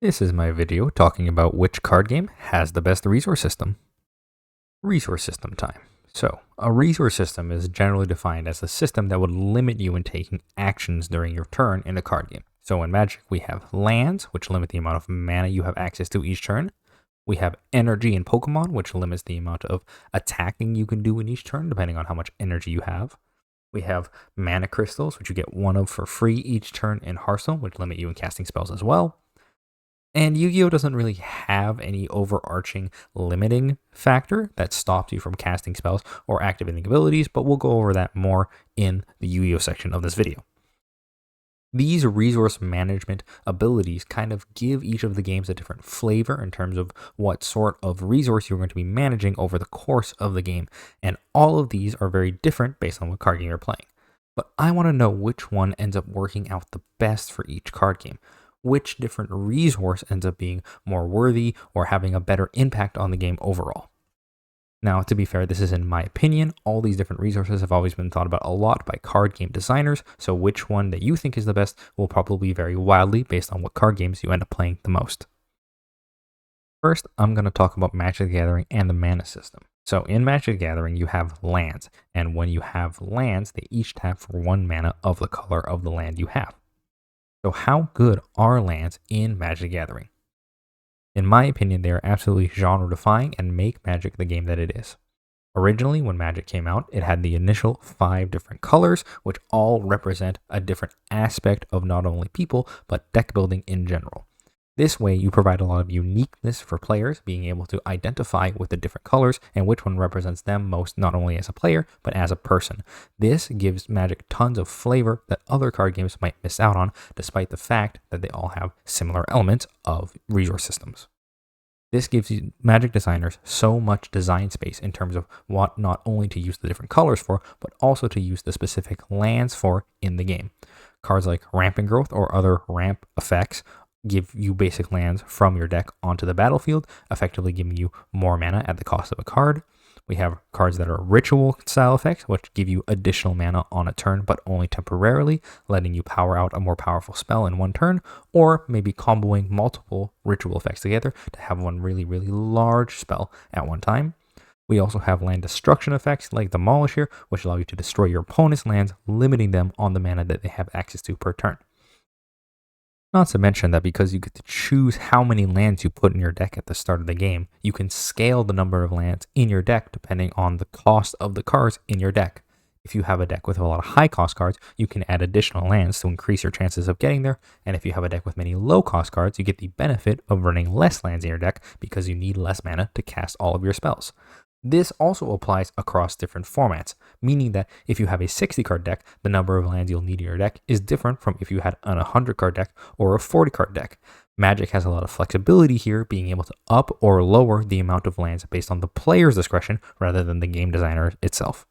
This is my video talking about which card game has the best resource system. Resource system time. So, a resource system is generally defined as a system that would limit you in taking actions during your turn in a card game. So in Magic, we have lands, which limit the amount of mana you have access to each turn. We have energy in Pokemon, which limits the amount of attacking you can do in each turn, depending on how much energy you have. We have mana crystals, which you get one of for free each turn in Hearthstone, which limit you in casting spells as well. And Yu-Gi-Oh! Doesn't really have any overarching limiting factor that stops you from casting spells or activating abilities, but we'll go over that more in the Yu-Gi-Oh! Section of this video. These resource management abilities kind of give each of the games a different flavor in terms of what sort of resource you're going to be managing over the course of the game, and all of these are very different based on what card game you're playing. But I want to know which one ends up working out the best for each card game. Which different resource ends up being more worthy or having a better impact on the game overall. Now, to be fair, this is in my opinion. All these different resources have always been thought about a lot by card game designers, so which one that you think is the best will probably vary wildly based on what card games you end up playing the most. First, I'm going to talk about Magic the Gathering and the mana system. So in Magic the Gathering, you have lands, and when you have lands, they each tap for 1 mana of the color of the land you have. So how good are lands in Magic the Gathering? In my opinion, they are absolutely genre-defying and make Magic the game that it is. Originally, when Magic came out, it had the initial 5 different colors, which all represent a different aspect of not only people, but deck building in general. This way, you provide a lot of uniqueness for players, being able to identify with the different colors and which one represents them most, not only as a player, but as a person. This gives Magic tons of flavor that other card games might miss out on, despite the fact that they all have similar elements of resource systems. This gives you Magic designers so much design space in terms of what not only to use the different colors for, but also to use the specific lands for in the game. Cards like Rampant Growth or other ramp effects give you basic lands from your deck onto the battlefield, effectively giving you more mana at the cost of a card. We have cards that are ritual style effects, which give you additional mana on a turn, but only temporarily, letting you power out a more powerful spell in one turn, or maybe comboing multiple ritual effects together to have one really, really large spell at one time. We also have land destruction effects like Demolish here, which allow you to destroy your opponent's lands, limiting them on the mana that they have access to per turn. Not to mention that because you get to choose how many lands you put in your deck at the start of the game, you can scale the number of lands in your deck depending on the cost of the cards in your deck. If you have a deck with a lot of high cost cards, you can add additional lands to increase your chances of getting there, and if you have a deck with many low cost cards, you get the benefit of running less lands in your deck because you need less mana to cast all of your spells. This also applies across different formats, meaning that if you have a 60 card deck, the number of lands you'll need in your deck is different from if you had an 100 card deck or a 40 card deck. Magic has a lot of flexibility here, being able to up or lower the amount of lands based on the player's discretion rather than the game designer itself.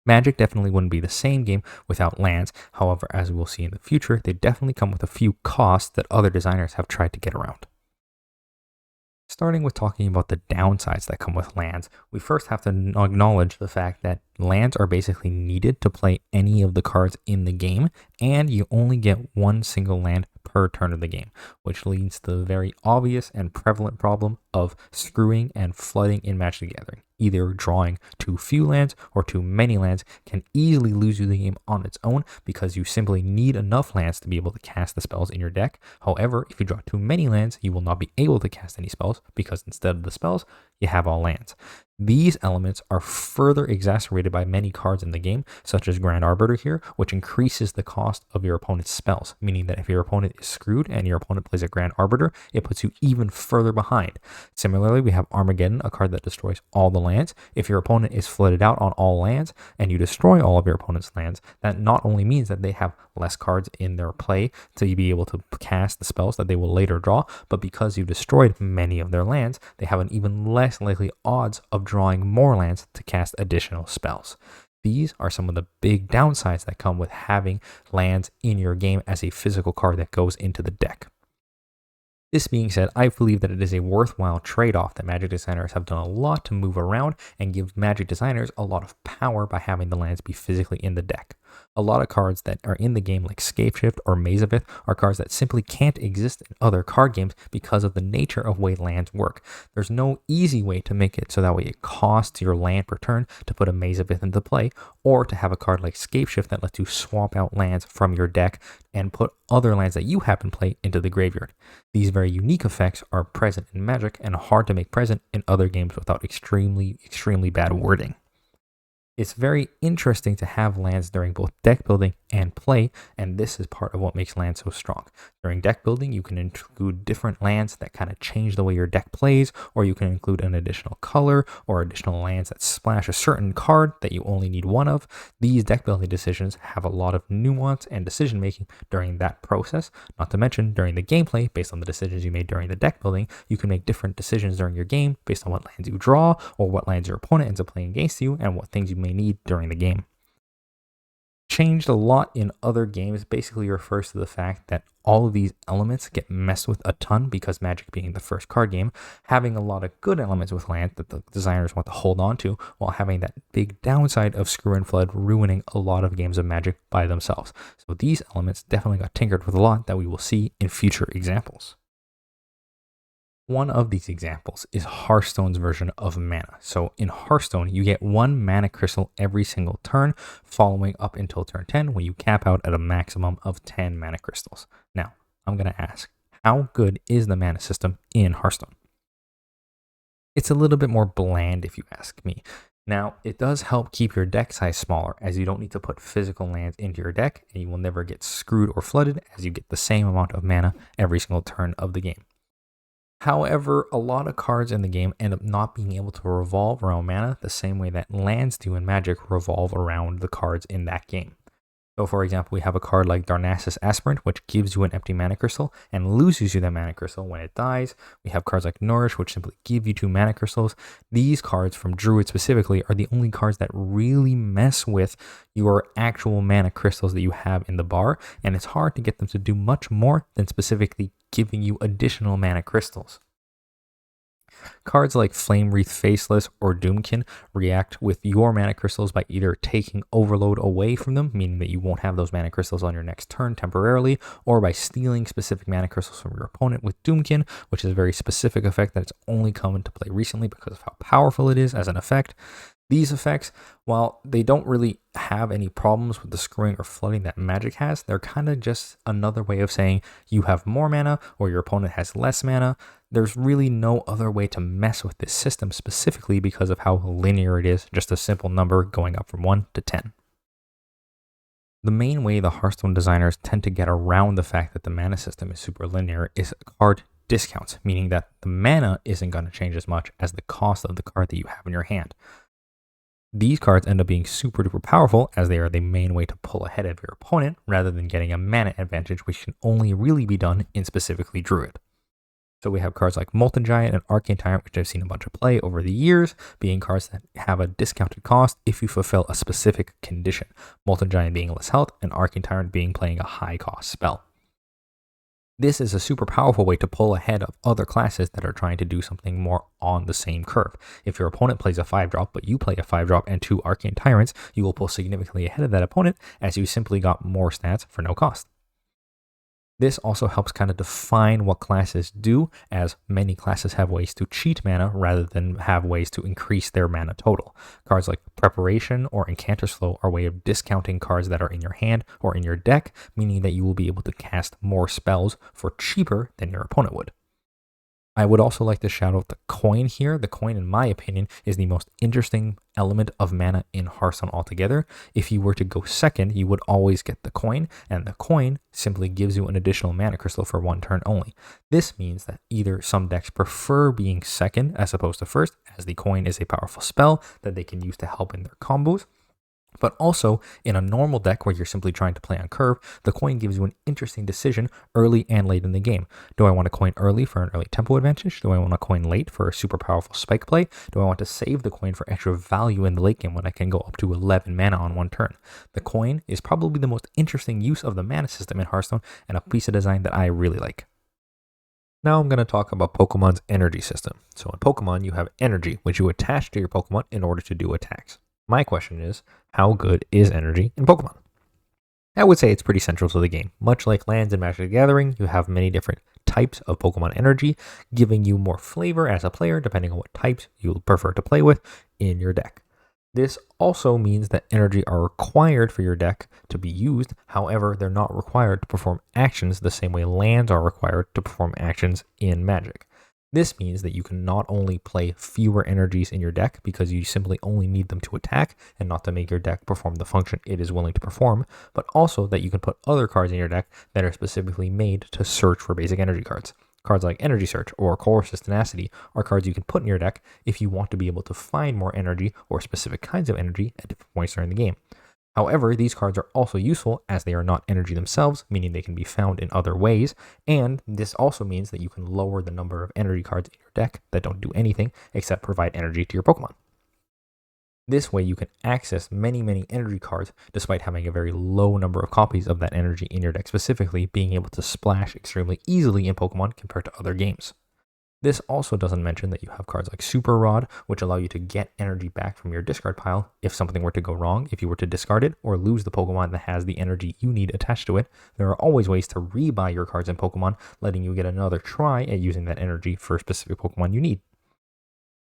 Magic definitely wouldn't be the same game without lands, however, as we'll see in the future, they definitely come with a few costs that other designers have tried to get around. Starting with talking about the downsides that come with lands, we first have to acknowledge the fact that lands are basically needed to play any of the cards in the game, and you only get one single land per turn of the game, which leads to the very obvious and prevalent problem of screwing and flooding in Magic the Gathering. Either drawing too few lands or too many lands can easily lose you the game on its own because you simply need enough lands to be able to cast the spells in your deck. However, if you draw too many lands, you will not be able to cast any spells because instead of the spells, you have all lands. These elements are further exacerbated by many cards in the game, such as Grand Arbiter here, which increases the cost of your opponent's spells, meaning that if your opponent is screwed and your opponent plays a Grand Arbiter, it puts you even further behind. Similarly, we have Armageddon, a card that destroys all the lands. If your opponent is flooded out on all lands and you destroy all of your opponent's lands, that not only means that they have less cards in their play to be able to cast the spells that they will later draw, but because you destroyed many of their lands, they have an even less likely odds of drawing more lands to cast additional spells. These are some of the big downsides that come with having lands in your game as a physical card that goes into the deck. This being said, I believe that it is a worthwhile trade-off that Magic designers have done a lot to move around and give Magic designers a lot of power by having the lands be physically in the deck. A lot of cards that are in the game, like Scapeshift or Mazavith, are cards that simply can't exist in other card games because of the nature of way lands work. There's no easy way to make it so that way it costs your land per turn to put a Mazavith into play, or to have a card like Scapeshift that lets you swap out lands from your deck and put other lands that you have in play into the graveyard. These very unique effects are present in Magic and hard to make present in other games without extremely bad wording. It's very interesting to have lands during both deck building and play, and this is part of what makes lands so strong. During deck building, you can include different lands that kind of change the way your deck plays, or you can include an additional color or additional lands that splash a certain card that you only need one of. These deck building decisions have a lot of nuance and decision making during that process. Not to mention, during the gameplay, based on the decisions you made during the deck building, you can make different decisions during your game based on what lands you draw, or what lands your opponent ends up playing against you, and what things you may need during the game. Changed a lot in other games basically refers to the fact that all of these elements get messed with a ton because Magic being the first card game, having a lot of good elements with land that the designers want to hold on to, while having that big downside of Screw and Flood ruining a lot of games of Magic by themselves. So these elements definitely got tinkered with a lot that we will see in future examples. One of these examples is Hearthstone's version of mana. So in Hearthstone, you get 1 mana crystal every single turn, following up until turn 10 when you cap out at a maximum of 10 mana crystals. Now, I'm going to ask, how good is the mana system in Hearthstone? It's a little bit more bland if you ask me. Now, it does help keep your deck size smaller, as you don't need to put physical lands into your deck, and you will never get screwed or flooded, as you get the same amount of mana every single turn of the game. However, a lot of cards in the game end up not being able to revolve around mana the same way that lands do in Magic revolve around the cards in that game. So for example, we have a card like Darnassus Aspirant, which gives you an empty mana crystal and loses you that mana crystal when it dies. We have cards like Nourish, which simply give you 2 mana crystals. These cards from Druid specifically are the only cards that really mess with your actual mana crystals that you have in the bar, and it's hard to get them to do much more than specifically giving you additional mana crystals. Cards like Flame Wreath Faceless or Doomkin react with your mana crystals by either taking overload away from them, meaning that you won't have those mana crystals on your next turn temporarily, or by stealing specific mana crystals from your opponent with Doomkin, which is a very specific effect that's only come into play recently because of how powerful it is as an effect. These effects, while they don't really have any problems with the screwing or flooding that Magic has, they're kind of just another way of saying you have more mana or your opponent has less mana. There's really no other way to mess with this system specifically because of how linear it is, just a simple number going up from 1 to 10. The main way the Hearthstone designers tend to get around the fact that the mana system is super linear is card discounts, meaning that the mana isn't going to change as much as the cost of the card that you have in your hand. These cards end up being super duper powerful as they are the main way to pull ahead of your opponent rather than getting a mana advantage, which can only really be done in specifically Druid. So we have cards like Molten Giant and Arcane Tyrant, which I've seen a bunch of play over the years, being cards that have a discounted cost if you fulfill a specific condition. Molten Giant being less health and Arcane Tyrant being playing a high cost spell. This is a super powerful way to pull ahead of other classes that are trying to do something more on the same curve. If your opponent plays a 5-drop, but you play a 5-drop and 2 Arcane Tyrants, you will pull significantly ahead of that opponent as you simply got more stats for no cost. This also helps kind of define what classes do, as many classes have ways to cheat mana rather than have ways to increase their mana total. Cards like Preparation or Incanter's Flow are a way of discounting cards that are in your hand or in your deck, meaning that you will be able to cast more spells for cheaper than your opponent would. I would also like to shout out the coin here. The coin, in my opinion, is the most interesting element of mana in Hearthstone altogether. If you were to go second, you would always get the coin, and the coin simply gives you an additional mana crystal for 1 turn only. This means that either some decks prefer being second as opposed to first, as the coin is a powerful spell that they can use to help in their combos. But also, in a normal deck where you're simply trying to play on curve, the coin gives you an interesting decision early and late in the game. Do I want to coin early for an early tempo advantage? Do I want to coin late for a super powerful spike play? Do I want to save the coin for extra value in the late game when I can go up to 11 mana on 1 turn? The coin is probably the most interesting use of the mana system in Hearthstone and a piece of design that I really like. Now I'm going to talk about Pokemon's energy system. So in Pokemon, you have energy, which you attach to your Pokemon in order to do attacks. My question is, how good is energy in Pokemon? I would say it's pretty central to the game. Much like lands in Magic the Gathering, you have many different types of Pokemon energy, giving you more flavor as a player depending on what types you prefer to play with in your deck. This also means that energy are required for your deck to be used. However, they're not required to perform actions the same way lands are required to perform actions in Magic. This means that you can not only play fewer energies in your deck because you simply only need them to attack and not to make your deck perform the function it is willing to perform, but also that you can put other cards in your deck that are specifically made to search for basic energy cards. Cards like Energy Search or Colress's Tenacity are cards you can put in your deck if you want to be able to find more energy or specific kinds of energy at different points during the game. However, these cards are also useful as they are not energy themselves, meaning they can be found in other ways, and this also means that you can lower the number of energy cards in your deck that don't do anything except provide energy to your Pokemon. This way you can access many energy cards despite having a very low number of copies of that energy in your deck, specifically being able to splash extremely easily in Pokemon compared to other games. This also doesn't mention that you have cards like Super Rod, which allow you to get energy back from your discard pile if something were to go wrong, if you were to discard it or lose the Pokemon that has the energy you need attached to it. There are always ways to rebuy your cards in Pokemon, letting you get another try at using that energy for a specific Pokemon you need.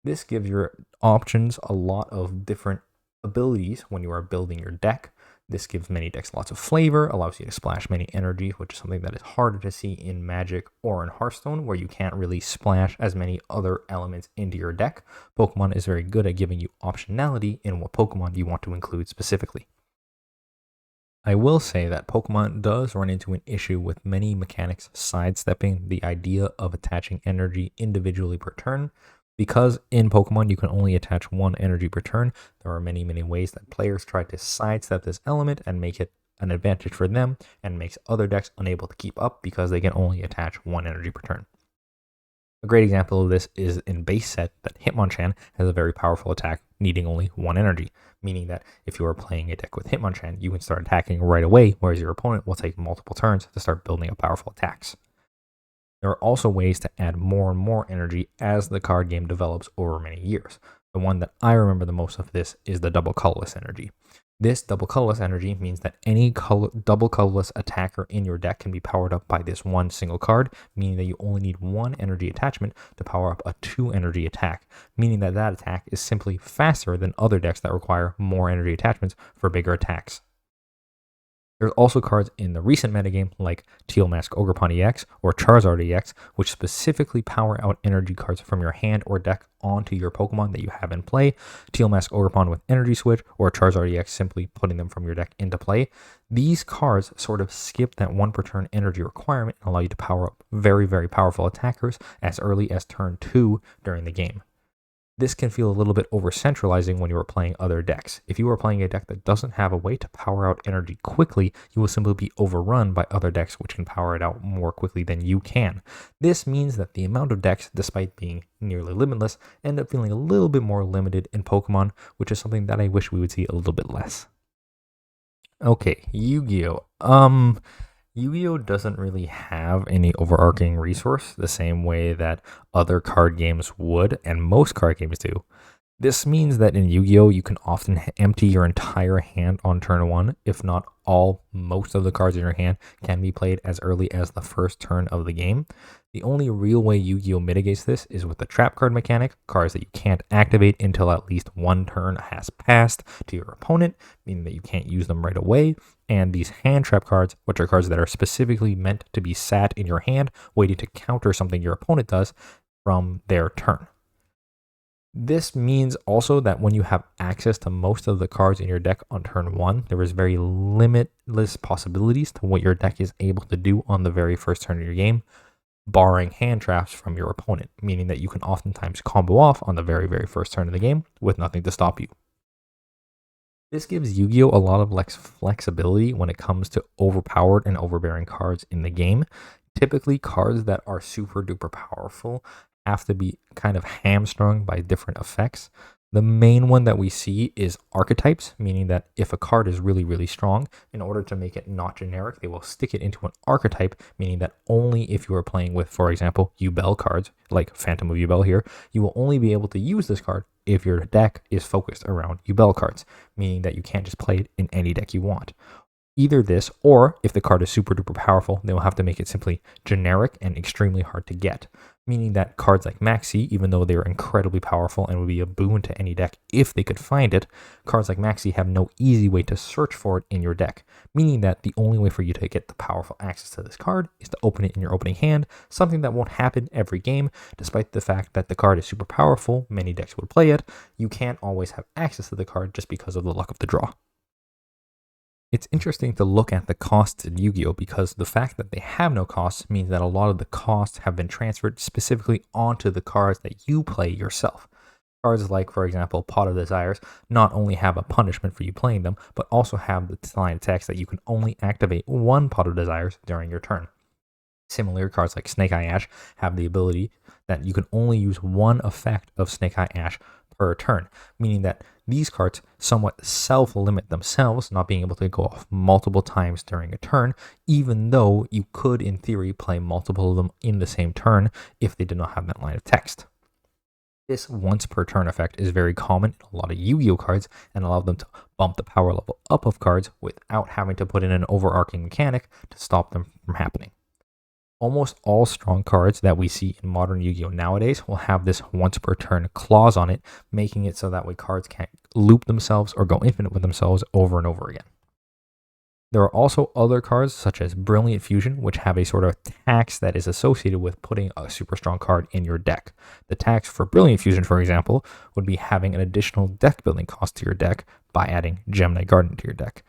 This gives your options a lot of different abilities when you are building your deck. This gives many decks lots of flavor, allows you to splash many energy, which is something that is harder to see in Magic or in Hearthstone, where you can't really splash as many other elements into your deck. Pokemon is very good at giving you optionality in what Pokemon you want to include specifically. I will say that Pokemon does run into an issue with many mechanics sidestepping the idea of attaching energy individually per turn. Because in Pokemon you can only attach one energy per turn, there are many ways that players try to sidestep this element and make it an advantage for them and makes other decks unable to keep up because they can only attach one energy per turn. A great example of this is in base set that Hitmonchan has a very powerful attack needing only one energy, meaning that if you are playing a deck with Hitmonchan, you can start attacking right away, whereas your opponent will take multiple turns to start building up powerful attacks. There are also ways to add more and more energy as the card game develops over many years. The one that I remember the most of this is the double colorless energy. This double colorless energy means that any double colorless attacker in your deck can be powered up by this one single card, meaning that you only need one energy attachment to power up a 2 energy attack, meaning that that attack is simply faster than other decks that require more energy attachments for bigger attacks. There's also cards in the recent metagame like Teal Mask Ogerpon EX or Charizard EX, which specifically power out energy cards from your hand or deck onto your Pokemon that you have in play. Teal Mask Ogerpon with Energy Switch or Charizard EX simply putting them from your deck into play. These cards sort of skip that 1 per turn energy requirement and allow you to power up very powerful attackers as early as turn 2 during the game. This can feel a little bit over-centralizing when you are playing other decks. If you are playing a deck that doesn't have a way to power out energy quickly, you will simply be overrun by other decks which can power it out more quickly than you can. This means that the amount of decks, despite being nearly limitless, end up feeling a little bit more limited in Pokemon, which is something that I wish we would see a little bit less. Okay, Yu-Gi-Oh! Yu-Gi-Oh! Doesn't really have any overarching resource the same way that other card games would, and most card games do. This means that in Yu-Gi-Oh! You can often empty your entire hand on turn 1, if not most of the cards in your hand can be played as early as the first turn of the game. The only real way Yu-Gi-Oh! Mitigates this is with the trap card mechanic, cards that you can't activate until at least one turn has passed to your opponent, meaning that you can't use them right away, and these hand trap cards, which are cards that are specifically meant to be sat in your hand, waiting to counter something your opponent does from their turn. This means also that when you have access to most of the cards in your deck on turn 1, there is very limitless possibilities to what your deck is able to do on the very first turn of your game, barring hand traps from your opponent, meaning that you can oftentimes combo off on the very first turn of the game with nothing to stop you. This gives Yu-Gi-Oh! A lot of less flexibility when it comes to overpowered and overbearing cards in the game. Typically, cards that are super duper powerful have to be kind of hamstrung by different effects. The main one that we see is archetypes, meaning that if a card is really strong, in order to make it not generic, they will stick it into an archetype, meaning that only if you are playing with, for example, Yubel cards, like Phantom of Yubel here, you will only be able to use this card if your deck is focused around Yubel cards, meaning that you can't just play it in any deck you want. Either this, or if the card is super duper powerful, they will have to make it simply generic and extremely hard to get. Meaning that cards like Maxi, even though they are incredibly powerful and would be a boon to any deck if they could find it, cards like Maxi have no easy way to search for it in your deck. Meaning that the only way for you to get the powerful access to this card is to open it in your opening hand, something that won't happen every game. Despite the fact that the card is super powerful, many decks would play it, you can't always have access to the card just because of the luck of the draw. It's interesting to look at the costs in Yu-Gi-Oh! Because the fact that they have no costs means that a lot of the costs have been transferred specifically onto the cards that you play yourself. Cards like, for example, Pot of Desires not only have a punishment for you playing them, but also have the line of text that you can only activate one Pot of Desires during your turn. Similar cards like Snake Eye Ash have the ability that you can only use one effect of Snake Eye Ash per turn, meaning that these cards somewhat self-limit themselves, not being able to go off multiple times during a turn, even though you could, in theory, play multiple of them in the same turn if they did not have that line of text. This once per turn effect is very common in a lot of Yu-Gi-Oh cards and allow them to bump the power level up of cards without having to put in an overarching mechanic to stop them from happening. Almost all strong cards that we see in modern Yu-Gi-Oh! Nowadays will have this once per turn clause on it, making it so that way cards can't loop themselves or go infinite with themselves over and over again. There are also other cards such as Brilliant Fusion, which have a sort of tax that is associated with putting a super strong card in your deck. The tax for Brilliant Fusion, for example, would be having an additional deck building cost to your deck by adding Gemini Garden to your deck.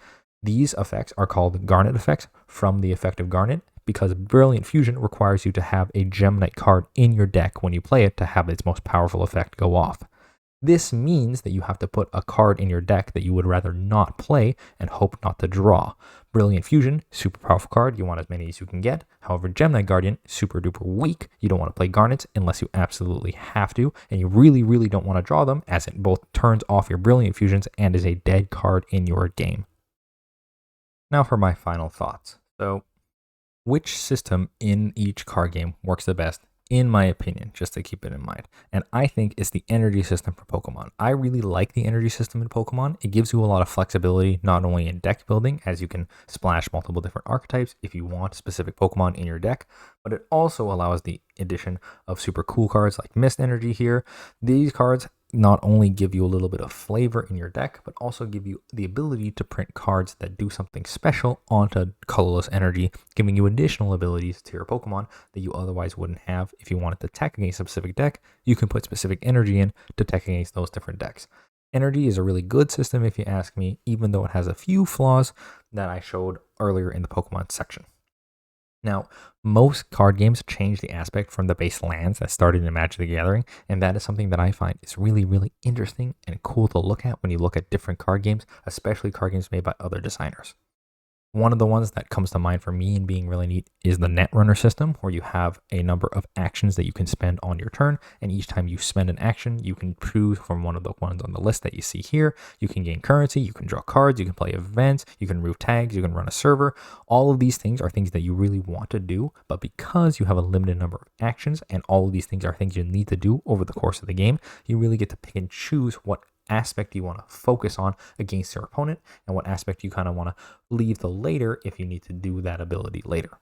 These effects are called Garnet effects from the effect of Garnet, because Brilliant Fusion requires you to have a Gemini card in your deck when you play it to have its most powerful effect go off. This means that you have to put a card in your deck that you would rather not play and hope not to draw. Brilliant Fusion, super powerful card, you want as many as you can get. However, Gemini Guardian, super duper weak. You don't want to play Garnets unless you absolutely have to, and you really, really don't want to draw them, as it both turns off your Brilliant Fusions and is a dead card in your game. Now for my final thoughts. So, which system in each card game works the best, in my opinion, just to keep it in mind? And I think it's the energy system for Pokemon. I really like the energy system in Pokemon. It gives you a lot of flexibility, not only in deck building, as you can splash multiple different archetypes if you want specific Pokemon in your deck, but it also allows the addition of super cool cards like Mist Energy here. These cards not only give you a little bit of flavor in your deck, but also give you the ability to print cards that do something special onto colorless energy, giving you additional abilities to your Pokemon that you otherwise wouldn't have. If you wanted to tech against a specific deck, you can put specific energy in to tech against those different decks. Energy is a really good system if you ask me, even though it has a few flaws that I showed earlier in the Pokemon section. Now, most card games change the aspect from the base lands that started in Magic the Gathering, and that is something that I find is really, really interesting and cool to look at when you look at different card games, especially card games made by other designers. One of the ones that comes to mind for me and being really neat is the Netrunner system, where you have a number of actions that you can spend on your turn, and each time you spend an action, you can choose from one of the ones on the list that you see here. You can gain currency, you can draw cards, you can play events, you can remove tags, you can run a server. All of these things are things that you really want to do, but because you have a limited number of actions, and all of these things are things you need to do over the course of the game, you really get to pick and choose what aspect you want to focus on against your opponent and what aspect you kind of want to leave to later if you need to do that ability later.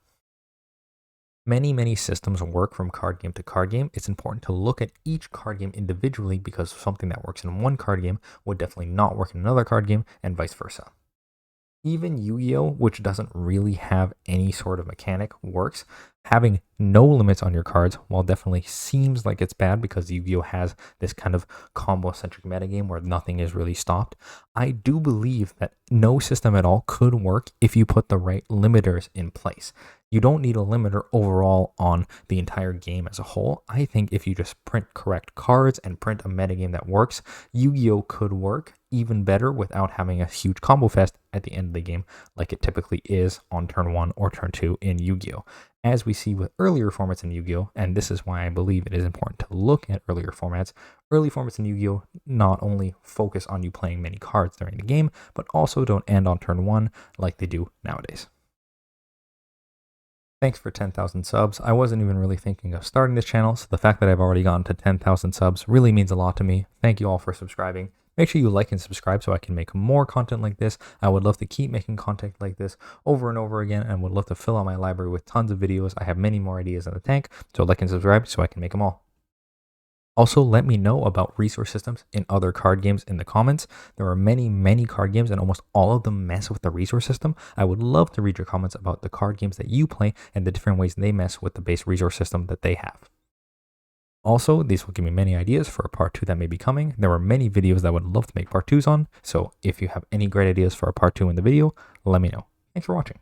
Many systems work from card game to card game. It's important to look at each card game individually because something that works in one card game would definitely not work in another card game and vice versa. Even Yu-Gi-Oh!, which doesn't really have any sort of mechanic, works. Having no limits on your cards, while definitely seems like it's bad because Yu-Gi-Oh! Has this kind of combo-centric metagame where nothing is really stopped, I do believe that no system at all could work if you put the right limiters in place. You don't need a limiter overall on the entire game as a whole. I think if you just print correct cards and print a metagame that works, Yu-Gi-Oh! Could work even better without having a huge combo fest at the end of the game like it typically is on turn 1 or turn 2 in Yu-Gi-Oh! As we see with earlier formats in Yu-Gi-Oh!, and this is why I believe it is important to look at earlier formats, early formats in Yu-Gi-Oh! Not only focus on you playing many cards during the game, but also don't end on turn 1 like they do nowadays. Thanks for 10,000 subs. I wasn't even really thinking of starting this channel, so the fact that I've already gotten to 10,000 subs really means a lot to me. Thank you all for subscribing. Make sure you like and subscribe so I can make more content like this. I would love to keep making content like this over and over again, and would love to fill out my library with tons of videos. I have many more ideas in the tank, so like and subscribe so I can make them all. Also, let me know about resource systems in other card games in the comments. There are many card games, and almost all of them mess with the resource system. I would love to read your comments about the card games that you play and the different ways they mess with the base resource system that they have. Also, these will give me many ideas for a part 2 that may be coming. There are many videos that I would love to make part 2s on, so if you have any great ideas for a part 2 in the video, let me know. Thanks for watching.